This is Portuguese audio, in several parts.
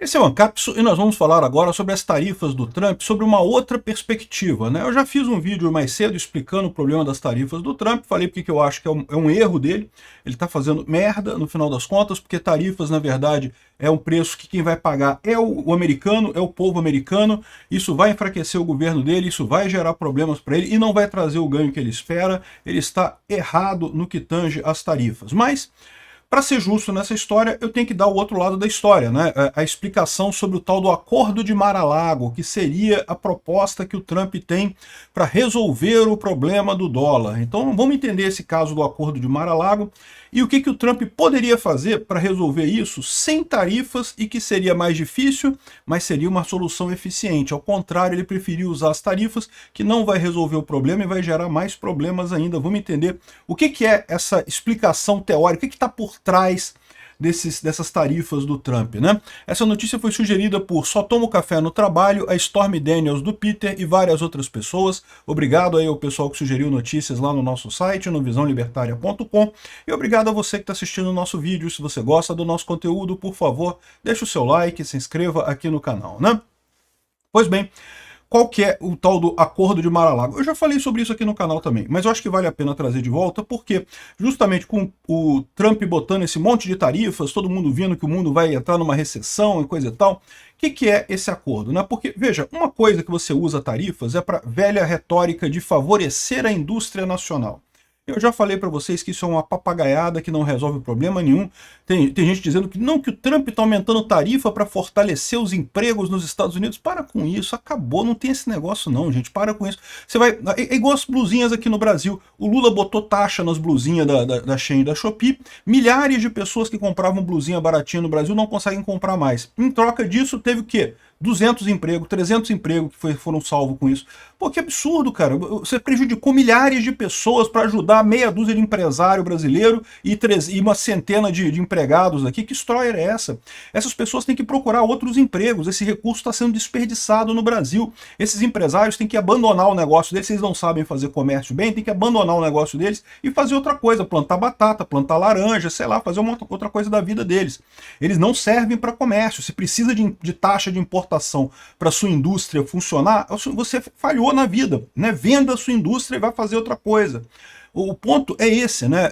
Esse é o Ancapso e nós vamos falar agora sobre as tarifas do Trump, sobre uma outra perspectiva, né? Eu já fiz um vídeo mais cedo explicando o problema das tarifas do Trump, falei porque eu acho que é um erro dele, ele está fazendo merda no final das contas, porque tarifas, na verdade, é um preço que quem vai pagar é o americano, é o povo americano, isso vai enfraquecer o governo dele, isso vai gerar problemas para ele e não vai trazer o ganho que ele espera, ele está errado no que tange às tarifas. Mas, para ser justo nessa história, eu tenho que dar o outro lado da história, né? A explicação sobre o tal do Acordo de Mar-a-Lago, que seria a proposta que o Trump tem para resolver o problema do dólar. Então vamos entender esse caso do Acordo de Mar-a-Lago e o que o Trump poderia fazer para resolver isso sem tarifas e que seria mais difícil, mas seria uma solução eficiente. Ao contrário, ele preferiu usar as tarifas, que não vai resolver o problema e vai gerar mais problemas ainda. Vamos entender o que é essa explicação teórica, o que está por trás dessas tarifas do Trump, né? Essa notícia foi sugerida por Só Tomo Café no Trabalho, a Stormy Daniels do Peter e várias outras pessoas. Obrigado aí ao pessoal que sugeriu notícias lá no nosso site, no visãolibertaria.com, e obrigado a você que está assistindo o nosso vídeo. Se você gosta do nosso conteúdo, por favor, deixe o seu like e se inscreva aqui no canal, né? Pois bem, qual que é o tal do Acordo de Mar-a-Lago? Eu já falei sobre isso aqui no canal também, mas eu acho que vale a pena trazer de volta, porque justamente com o Trump botando esse monte de tarifas, todo mundo vendo que o mundo vai entrar numa recessão e coisa e tal, o que é esse acordo, né? Porque, veja, uma coisa que você usa tarifas é para velha retórica de favorecer a indústria nacional. Eu já falei para vocês que isso é uma papagaiada que não resolve problema nenhum. Tem gente dizendo que não, que o Trump está aumentando tarifa para fortalecer os empregos nos Estados Unidos. Para com isso, acabou, não tem esse negócio não, gente, para com isso. Você vai, é igual as blusinhas aqui no Brasil. O Lula botou taxa nas blusinhas da Shein e da Shopee. Milhares de pessoas que compravam blusinha baratinha no Brasil não conseguem comprar mais. Em troca disso, teve o quê? 200 empregos, 300 empregos que foram salvos com isso. Pô, que absurdo, cara. Você prejudicou milhares de pessoas para ajudar meia dúzia de empresário brasileiro e uma centena de empregados aqui. Que história é essa? Essas pessoas têm que procurar outros empregos. Esse recurso está sendo desperdiçado no Brasil. Esses empresários têm que abandonar o negócio deles. Se eles não sabem fazer comércio bem, tem que abandonar o negócio deles e fazer outra coisa. Plantar batata, plantar laranja, sei lá, fazer uma outra coisa da vida deles. Eles não servem para comércio. Se precisa de taxa de importação para sua indústria funcionar, você falhou na vida, né? Venda a sua indústria e vai fazer outra coisa. O ponto é esse, né?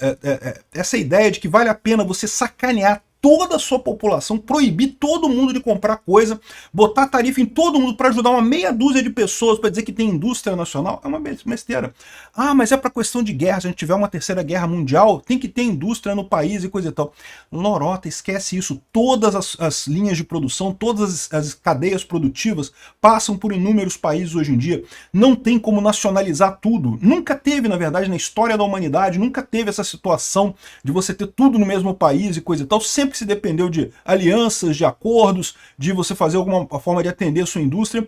Essa ideia de que vale a pena você sacanear toda a sua população, proibir todo mundo de comprar coisa, botar tarifa em todo mundo para ajudar uma meia dúzia de pessoas para dizer que tem indústria nacional, é uma besteira. Ah, mas é para questão de guerra, se a gente tiver uma terceira guerra mundial, tem que ter indústria no país e coisa e tal. Lorota, esquece isso. Todas as linhas de produção, todas as cadeias produtivas passam por inúmeros países hoje em dia. Não tem como nacionalizar tudo. Nunca teve, na verdade, na história da humanidade, nunca teve essa situação de você ter tudo no mesmo país e coisa e tal. Sempre se dependeu de alianças, de acordos, de você fazer alguma forma de atender a sua indústria,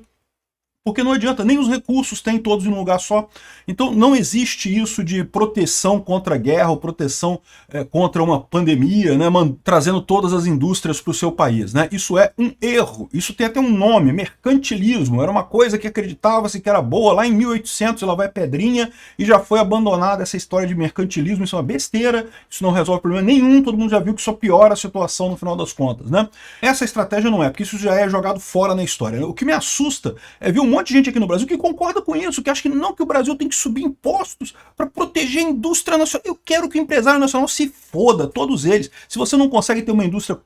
porque não adianta, nem os recursos tem todos em um lugar só. Então não existe isso de proteção contra a guerra ou proteção contra uma pandemia, né, trazendo todas as indústrias para o seu país, né? Isso é um erro, isso tem até um nome, mercantilismo. Era uma coisa que acreditava-se que era boa, lá em 1800 ela vai pedrinha e já foi abandonada essa história de mercantilismo. Isso é uma besteira, isso não resolve problema nenhum, todo mundo já viu que só piora a situação no final das contas, né? Essa estratégia não é, porque isso já é jogado fora na história. O que me assusta é ver um monte de gente aqui no Brasil que concorda com isso, que acha que não, que o Brasil tem que subir impostos para proteger a indústria nacional. Eu quero que o empresário nacional se foda, todos eles. Se você não consegue ter uma indústria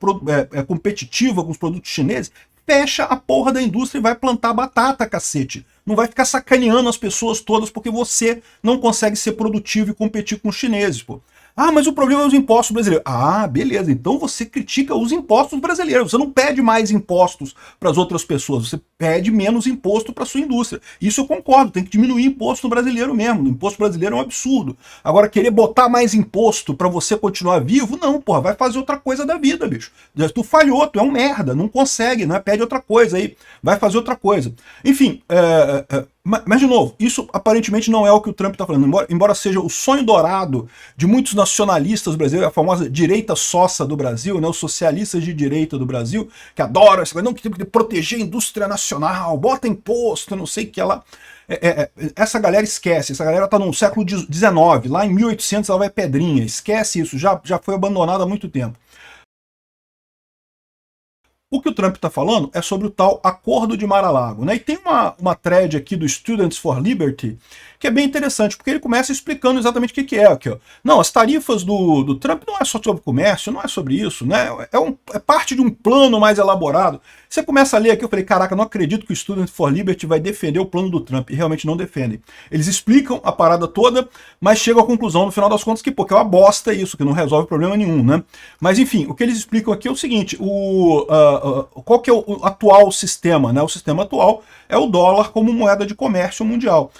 competitiva com os produtos chineses, fecha a porra da indústria e vai plantar batata, cacete. Não vai ficar sacaneando as pessoas todas porque você não consegue ser produtivo e competir com os chineses, pô. Ah, mas o problema é os impostos brasileiros. Ah, beleza, então você critica os impostos brasileiros. Você não pede mais impostos para as outras pessoas, você pede menos imposto para a sua indústria. Isso eu concordo, tem que diminuir imposto no brasileiro mesmo. O imposto brasileiro é um absurdo. Agora, querer botar mais imposto para você continuar vivo, não, porra, vai fazer outra coisa da vida, bicho. Tu falhou, tu é um merda, não consegue, né? Pede outra coisa aí, vai fazer outra coisa. Enfim, mas, de novo, isso aparentemente não é o que o Trump está falando, embora seja o sonho dourado de muitos nacionalistas brasileiros, a famosa direita sossa do Brasil, né, os socialistas de direita do Brasil, que adoram essa coisa, não, que tem que proteger a indústria nacional, bota imposto, não sei o que lá. Essa galera esquece, essa galera está no século XIX, lá em 1800 ela vai pedrinha, esquece isso, já foi abandonada há muito tempo. O que o Trump está falando é sobre o tal Acordo de Mar-a-Lago, né? E tem uma thread aqui do Students for Liberty que é bem interessante, porque ele começa explicando exatamente o que é aqui, ó. Não, as tarifas do Trump não é só sobre comércio, não é sobre isso, né? É parte de um plano mais elaborado. Você começa a ler aqui, eu falei, caraca, não acredito que o Students for Liberty vai defender o plano do Trump, e realmente não defendem. Eles explicam a parada toda, mas chegam à conclusão, no final das contas, que pô, que é uma bosta isso, que não resolve problema nenhum, né? Mas enfim, o que eles explicam aqui é o seguinte, qual que é o atual sistema, né? O sistema atual é o dólar como moeda de comércio mundial.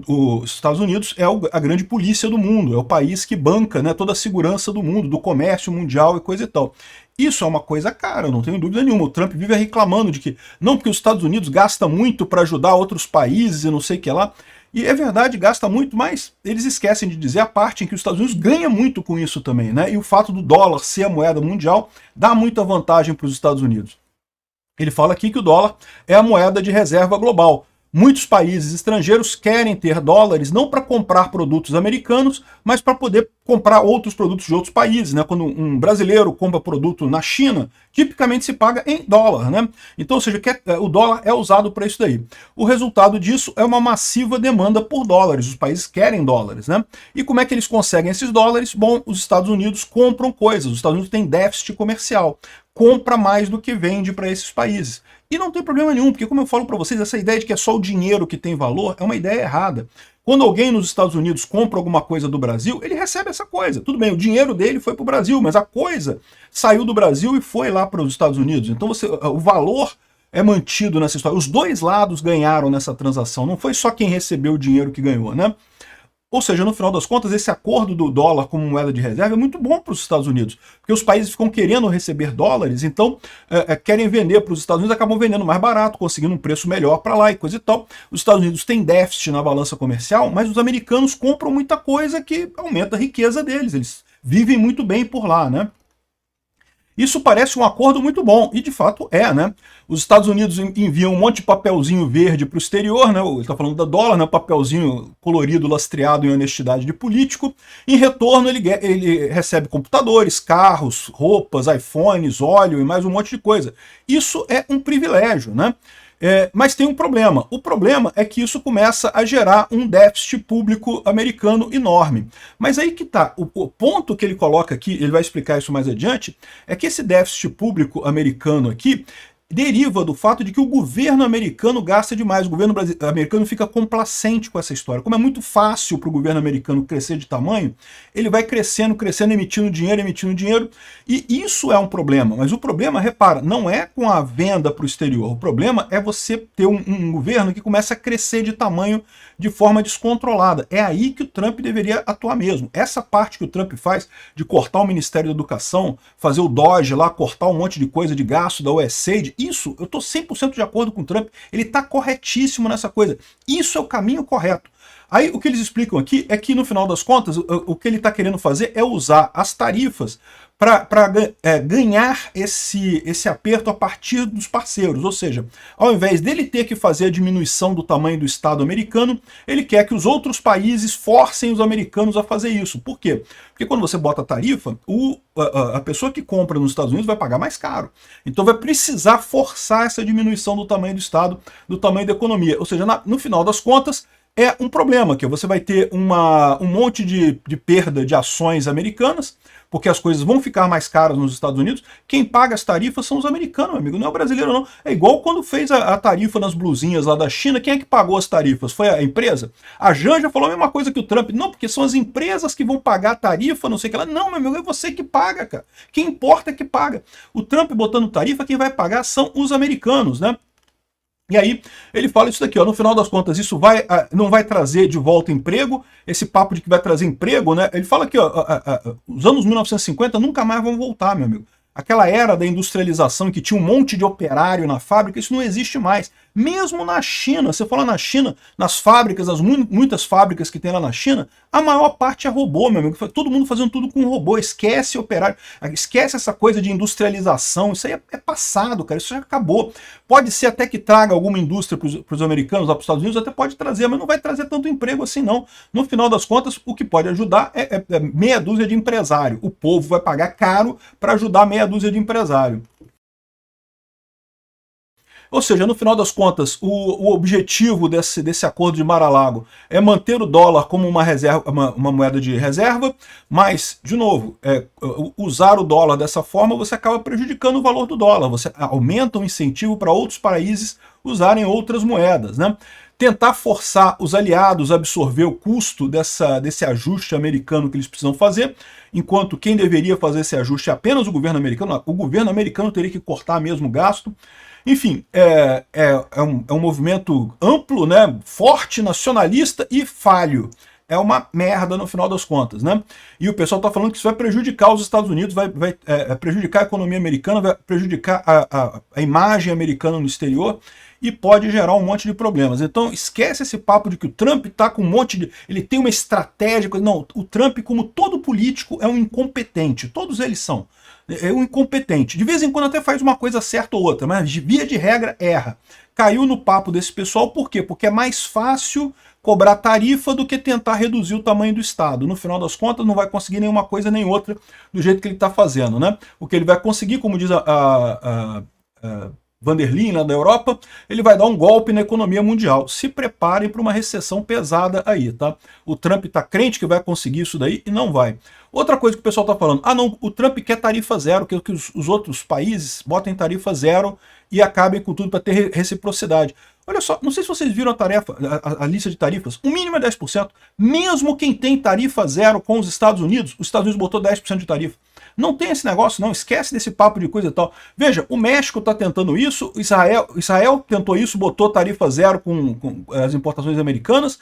Os Estados Unidos é a grande polícia do mundo, é o país que banca, né, toda a segurança do mundo, do comércio mundial e coisa e tal. Isso é uma coisa cara, não tenho dúvida nenhuma. O Trump vive reclamando de que, não, porque os Estados Unidos gasta muito para ajudar outros países e não sei o que lá. E é verdade, gasta muito, mas eles esquecem de dizer a parte em que os Estados Unidos ganha muito com isso também, né? E o fato do dólar ser a moeda mundial dá muita vantagem para os Estados Unidos. Ele fala aqui que o dólar é a moeda de reserva global. Muitos países estrangeiros querem ter dólares não para comprar produtos americanos, mas para poder comprar outros produtos de outros países, né? Quando um brasileiro compra produto na China, tipicamente se paga em dólar, né? Então, ou seja, o dólar é usado para isso daí. O resultado disso é uma massiva demanda por dólares. Os países querem dólares, né? E como é que eles conseguem esses dólares? Bom, os Estados Unidos compram coisas. Os Estados Unidos têm déficit comercial. Compra mais do que vende para esses países. E não tem problema nenhum, porque como eu falo para vocês, essa ideia de que é só o dinheiro que tem valor é uma ideia errada. Quando alguém nos Estados Unidos compra alguma coisa do Brasil, ele recebe essa coisa. Tudo bem, o dinheiro dele foi para o Brasil, mas a coisa saiu do Brasil e foi lá para os Estados Unidos. Então o valor é mantido nessa história. Os dois lados ganharam nessa transação, não foi só quem recebeu o dinheiro que ganhou, né? Ou seja, no final das contas, esse acordo do dólar como moeda de reserva é muito bom para os Estados Unidos, porque os países ficam querendo receber dólares, então querem vender para os Estados Unidos, acabam vendendo mais barato, conseguindo um preço melhor para lá e coisa e tal. Os Estados Unidos têm déficit na balança comercial, mas os americanos compram muita coisa que aumenta a riqueza deles, eles vivem muito bem por lá, né? Isso parece um acordo muito bom, e de fato é, né? Os Estados Unidos enviam um monte de papelzinho verde para o exterior, né? Ele está falando da dólar, né? Papelzinho colorido, lastreado em honestidade de político. Em retorno, ele recebe computadores, carros, roupas, iPhones, óleo e mais um monte de coisa. Isso é um privilégio, né? Mas tem um problema. O problema é que isso começa a gerar um déficit público americano enorme. Mas aí que tá. O ponto que ele coloca aqui, ele vai explicar isso mais adiante, é que esse déficit público americano aqui deriva do fato de que o governo americano gasta demais. O governo americano fica complacente com essa história. Como é muito fácil para o governo americano crescer de tamanho, ele vai crescendo, crescendo, emitindo dinheiro, e isso é um problema. Mas o problema, repara, não é com a venda para o exterior. O problema é você ter um governo que começa a crescer de tamanho de forma descontrolada. É aí que o Trump deveria atuar mesmo. Essa parte que o Trump faz de cortar o Ministério da Educação, fazer o DOGE lá, cortar um monte de coisa de gasto da USAID, isso, eu estou 100% de acordo com o Trump, ele está corretíssimo nessa coisa. Isso é o caminho correto. Aí o que eles explicam aqui é que, no final das contas, o que ele está querendo fazer é usar as tarifas para ganhar esse aperto a partir dos parceiros. Ou seja, ao invés dele ter que fazer a diminuição do tamanho do Estado americano, ele quer que os outros países forcem os americanos a fazer isso. Por quê? Porque quando você bota a tarifa, a pessoa que compra nos Estados Unidos vai pagar mais caro. Então vai precisar forçar essa diminuição do tamanho do Estado, do tamanho da economia. Ou seja, no final das contas, é um problema, que você vai ter um monte de perda de ações americanas, porque as coisas vão ficar mais caras nos Estados Unidos. Quem paga as tarifas são os americanos, meu amigo, não é o brasileiro não. É igual quando fez a tarifa nas blusinhas lá da China, quem é que pagou as tarifas? Foi a empresa? A Janja falou a mesma coisa que o Trump, não, porque são as empresas que vão pagar a tarifa, não sei o que lá. Não, meu amigo, é você que paga, cara. Quem importa é que paga. O Trump botando tarifa, quem vai pagar são os americanos, né? E aí ele fala isso daqui, ó, no final das contas isso não vai trazer de volta emprego, esse papo de que vai trazer emprego, né? Ele fala aqui, ó, os anos 1950 nunca mais vão voltar, meu amigo. Aquela era da industrialização que tinha um monte de operário na fábrica, isso não existe mais. Mesmo na China, você fala na China, nas fábricas, muitas fábricas que tem lá na China, a maior parte é robô, meu amigo. Todo mundo fazendo tudo com robô, esquece operário, esquece essa coisa de industrialização, isso aí é passado, cara, isso já acabou. Pode ser até que traga alguma indústria para os americanos, lá para os Estados Unidos, até pode trazer, mas não vai trazer tanto emprego assim não. No final das contas, o que pode ajudar é meia dúzia de empresário. O povo vai pagar caro para ajudar meia dúzia de empresário. Ou seja, no final das contas, o objetivo desse acordo de Mar-a-Lago é manter o dólar como uma reserva, uma moeda de reserva, mas, de novo, usar o dólar dessa forma, você acaba prejudicando o valor do dólar, você aumenta o incentivo para outros países usarem outras moedas, né? Tentar forçar os aliados a absorver o custo desse ajuste americano que eles precisam fazer, enquanto quem deveria fazer esse ajuste é apenas o governo americano. O governo americano teria que cortar mesmo o gasto. Enfim, é um movimento amplo, né, forte, nacionalista e falho. É uma merda no final das contas, né? E o pessoal está falando que isso vai prejudicar os Estados Unidos, vai prejudicar a economia americana, vai prejudicar a imagem americana no exterior e pode gerar um monte de problemas. Então esquece esse papo de que o Trump está com um monte de... ele tem uma estratégia... Não, o Trump, como todo político, é um incompetente. Todos eles são. É um incompetente. De vez em quando até faz uma coisa certa ou outra, mas de via de regra erra. Caiu no papo desse pessoal, por quê? Porque é mais fácil cobrar tarifa do que tentar reduzir o tamanho do Estado. No final das contas, não vai conseguir nenhuma coisa nem outra do jeito que ele está fazendo, né? O que ele vai conseguir, como diz a Van der Leyen, lá da Europa, ele vai dar um golpe na economia mundial. Se preparem para uma recessão pesada aí, tá? O Trump está crente que vai conseguir isso daí e não vai. Outra coisa que o pessoal está falando, não, o Trump quer tarifa zero, que os outros países botem tarifa zero e acabem com tudo para ter reciprocidade. Olha só, não sei se vocês viram a lista de tarifas, o mínimo é 10%. Mesmo quem tem tarifa zero com os Estados Unidos botou 10% de tarifa. Não tem esse negócio não, esquece desse papo de coisa e tal. Veja, o México está tentando isso, Israel tentou isso, botou tarifa zero com as importações americanas,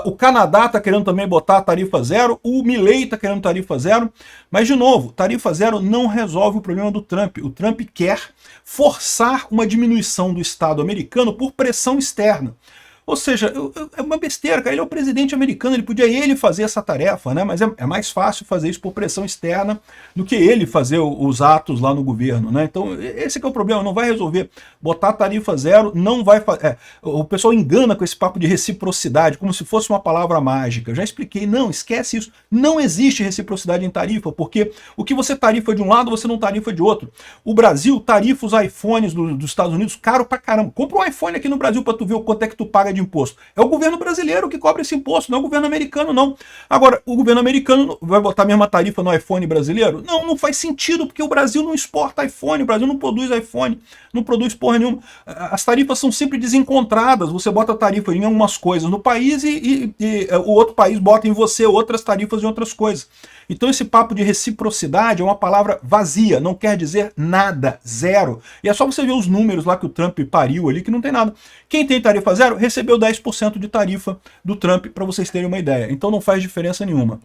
o Canadá está querendo também botar tarifa zero, o Milei está querendo tarifa zero, mas de novo, tarifa zero não resolve o problema do Trump. O Trump quer forçar uma diminuição do Estado americano por pressão externa. Ou seja, é uma besteira, cara. Ele é o presidente americano, ele podia fazer essa tarefa, né? Mas é mais fácil fazer isso por pressão externa do que ele fazer os atos lá no governo, né? Então, esse que é o problema, não vai resolver. Botar tarifa zero não vai fazer. O pessoal engana com esse papo de reciprocidade, como se fosse uma palavra mágica. Eu já expliquei, não, esquece isso. Não existe reciprocidade em tarifa, porque o que você tarifa de um lado, você não tarifa de outro. O Brasil tarifa os iPhones dos Estados Unidos caro pra caramba. Compra um iPhone aqui no Brasil pra tu ver o quanto é que tu paga de imposto. É o governo brasileiro que cobra esse imposto, não é o governo americano, não. Agora, o governo americano vai botar a mesma tarifa no iPhone brasileiro? Não, não faz sentido, porque o Brasil não exporta iPhone, o Brasil não produz iPhone, não produz porra nenhuma. As tarifas são sempre desencontradas, você bota tarifa em algumas coisas no país e o outro país bota em você outras tarifas em outras coisas. Então esse papo de reciprocidade é uma palavra vazia, não quer dizer nada, zero. E é só você ver os números lá que o Trump pariu ali, que não tem nada. Quem tem tarifa zero recebeu 10% de tarifa do Trump, para vocês terem uma ideia. Então não faz diferença nenhuma.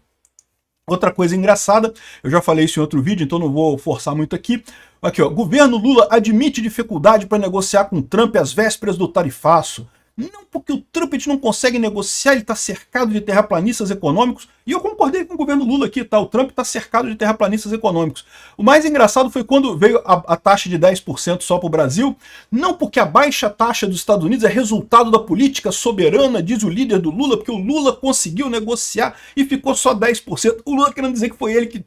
Outra coisa engraçada, eu já falei isso em outro vídeo, então não vou forçar muito aqui. Aqui, ó, governo Lula admite dificuldade para negociar com Trump às vésperas do tarifaço. Não porque o Trump não consegue negociar, ele está cercado de terraplanistas econômicos, e eu concordei com o governo Lula aqui, tá? O Trump está cercado de terraplanistas econômicos. O mais engraçado foi quando veio a taxa de 10% só para o Brasil, não porque a baixa taxa dos Estados Unidos é resultado da política soberana, diz o líder do Lula, porque o Lula conseguiu negociar e ficou só 10%. O Lula querendo dizer que foi ele que...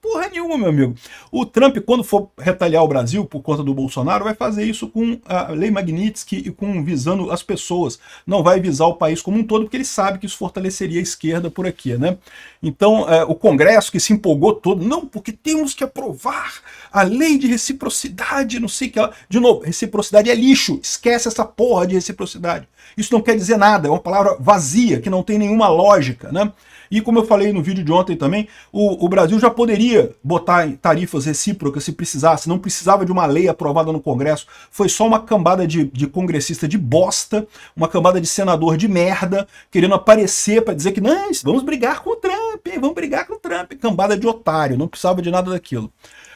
Porra nenhuma, meu amigo. O Trump, quando for retaliar o Brasil por conta do Bolsonaro, vai fazer isso com a Lei Magnitsky e visando as pessoas. Não vai visar o país como um todo, porque ele sabe que isso fortaleceria a esquerda por aqui, né? Então, o Congresso que se empolgou todo, não, porque temos que aprovar a lei de reciprocidade, não sei o que lá. De novo, reciprocidade é lixo, esquece essa porra de reciprocidade. Isso não quer dizer nada, é uma palavra vazia, que não tem nenhuma lógica, né? E como eu falei no vídeo de ontem também, o Brasil já poderia botar tarifas recíprocas se precisasse, não precisava de uma lei aprovada no Congresso, foi só uma cambada de congressista de bosta, uma cambada de senador de merda, querendo aparecer para dizer que não, vamos brigar com o Trump, vamos brigar com o Trump, cambada de otário, não precisava de nada daquilo.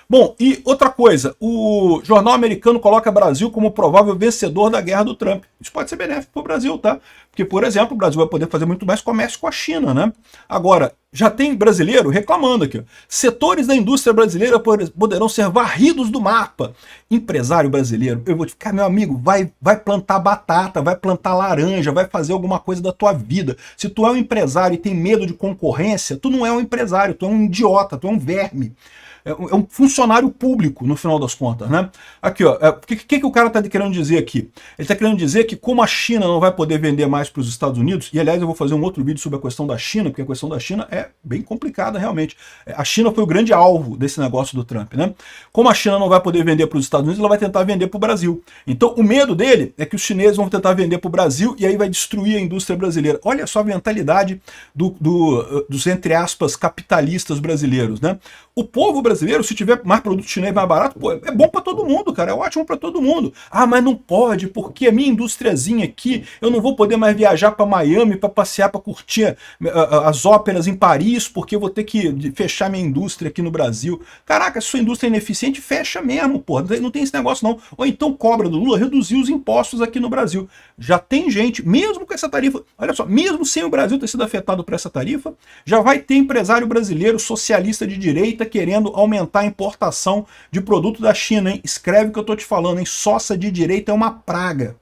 Bom, e outra coisa, o jornal americano coloca o Brasil como provável vencedor da guerra do Trump. Isso pode ser benéfico para o Brasil, tá? Porque, por exemplo, o Brasil vai poder fazer muito mais comércio com a China, né? Agora, já tem brasileiro reclamando aqui, ó. Setores da indústria brasileira poderão ser varridos do mapa. Empresário brasileiro, eu vou te ficar, meu amigo, vai plantar batata, vai plantar laranja, vai fazer alguma coisa da tua vida. Se tu é um empresário e tem medo de concorrência, tu não é um empresário, tu é um idiota, tu é um verme. é um funcionário público, no final das contas, né? Aqui, ó, o que o cara tá querendo dizer aqui? Ele tá querendo dizer que como a China não vai poder vender mais para os Estados Unidos, e aliás eu vou fazer um outro vídeo sobre a questão da China, porque a questão da China é bem complicada realmente. A China foi o grande alvo desse negócio do Trump, né? Como a China não vai poder vender para os Estados Unidos, ela vai tentar vender para o Brasil. Então o medo dele é que os chineses vão tentar vender para o Brasil e aí vai destruir a indústria brasileira. Olha só a mentalidade dos, entre aspas, capitalistas brasileiros, né? O povo brasileiro, se tiver mais produto chinês mais barato, pô, é bom para todo mundo, cara, é ótimo para todo mundo. Ah, mas não pode, porque a minha indústriazinha aqui, eu não vou poder mais viajar para Miami para passear, para curtir as óperas em Paris, porque eu vou ter que fechar minha indústria aqui no Brasil. Caraca, se sua indústria é ineficiente, fecha mesmo, pô, não tem esse negócio não. Ou então cobra do Lula reduzir os impostos aqui no Brasil. Já tem gente, mesmo com essa tarifa, olha só, mesmo sem o Brasil ter sido afetado por essa tarifa, já vai ter empresário brasileiro socialista de direita querendo aumentar a importação de produto da China, hein? Escreve o que eu tô te falando, hein? Sócia de direita é uma praga.